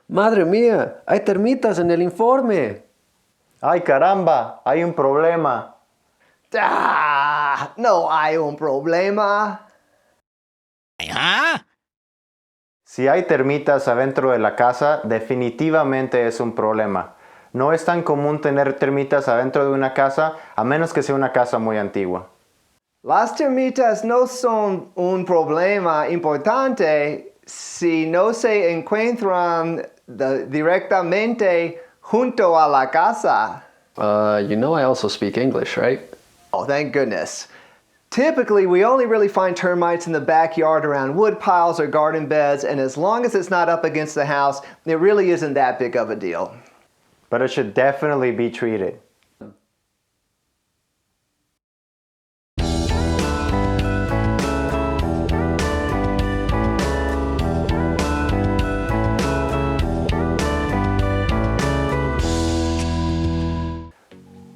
Madre mía, hay termitas en el informe. ¡Ay, caramba! Hay un problema. ¡Ah! No hay un problema. ¿Ah? Si hay termitas adentro de la casa, definitivamente es un problema. No es tan común tener termitas adentro de una casa, a menos que sea una casa muy antigua. Las termitas no son un problema importante si no se encuentran directamente junto a la casa. You know I also speak English, right? Oh, thank goodness. Typically, we only really find termites in the backyard around wood piles or garden beds, and as long as it's not up against the house, it really isn't that big of a deal. But it should definitely be treated.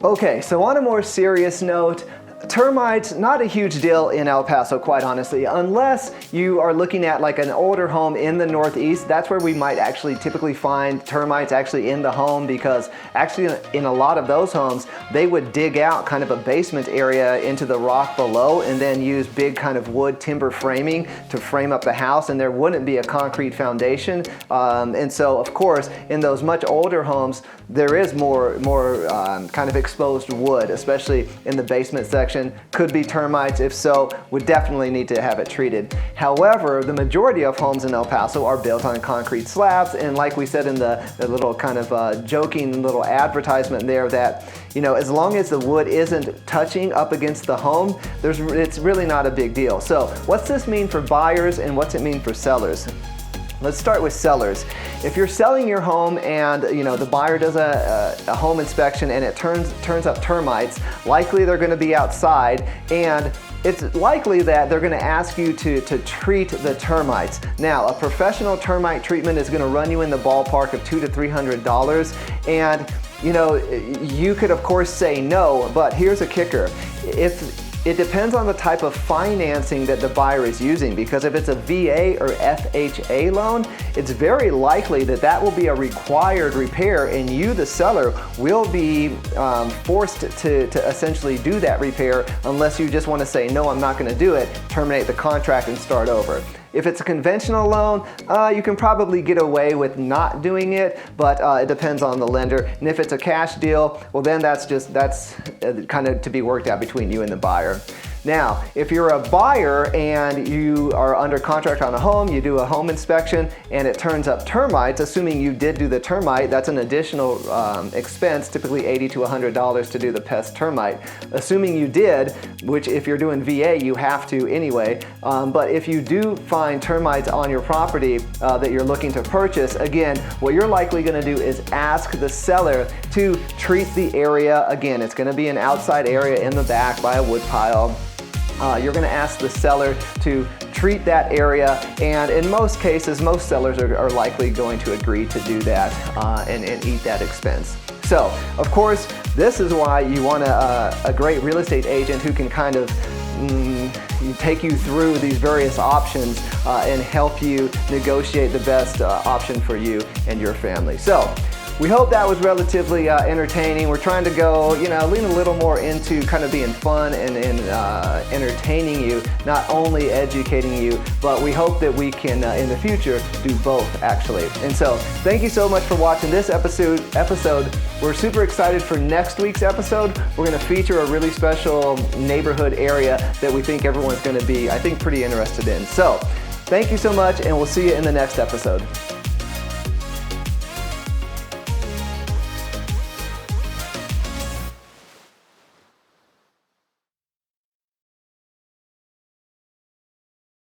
Okay, so on a more serious note, termites, not a huge deal in El Paso, quite honestly, unless you are looking at like an older home in the Northeast. That's where we might actually typically find termites actually in the home, because actually in a lot of those homes, they would dig out kind of a basement area into the rock below and then use big kind of wood timber framing to frame up the house, and there wouldn't be a concrete foundation. And so, of course, in those much older homes, there is more kind of exposed wood, especially in the basement section. Could be termites. If so, would definitely need to have it treated. However, the majority of homes in El Paso are built on concrete slabs, and like we said in the little kind of joking little advertisement there, that as long as the wood isn't touching up against the home, it's really not a big deal. So what's this mean for buyers and what's it mean for sellers? Let's start with sellers. If you're selling your home and the buyer does a home inspection and it turns up termites, likely they're going to be outside, and it's likely that they're going to ask you to treat the termites. Now, a professional termite treatment is going to run you in the ballpark of $200 to $300, and you could of course say no, but here's a kicker. It depends on the type of financing that the buyer is using, because if it's a VA or FHA loan, it's very likely that will be a required repair, and you, the seller, will be forced to essentially do that repair unless you just want to say, no, I'm not going to do it, terminate the contract and start over. If it's a conventional loan, you can probably get away with not doing it, but it depends on the lender. And if it's a cash deal, well then that's kind of to be worked out between you and the buyer. Now, if you're a buyer and you are under contract on a home, you do a home inspection and it turns up termites, assuming you did do the termite, that's an additional expense, typically $80 to $100 to do the pest termite. Assuming you did, which if you're doing VA, you have to anyway, but if you do find termites on your property that you're looking to purchase, again, what you're likely going to do is ask the seller to treat the area. Again, it's going to be an outside area in the back by a wood pile. You're going to ask the seller to treat that area, and in most cases, most sellers are likely going to agree to do that and eat that expense. So, of course, this is why you want a great real estate agent who can kind of take you through these various options and help you negotiate the best option for you and your family. So, we hope that was relatively entertaining. We're trying to go, lean a little more into kind of being fun and entertaining you, not only educating you, but we hope that we can, in the future, do both, actually. And so, thank you so much for watching this episode. We're super excited for next week's episode. We're going to feature a really special neighborhood area that we think everyone's going to be, I think, pretty interested in. So, thank you so much, and we'll see you in the next episode.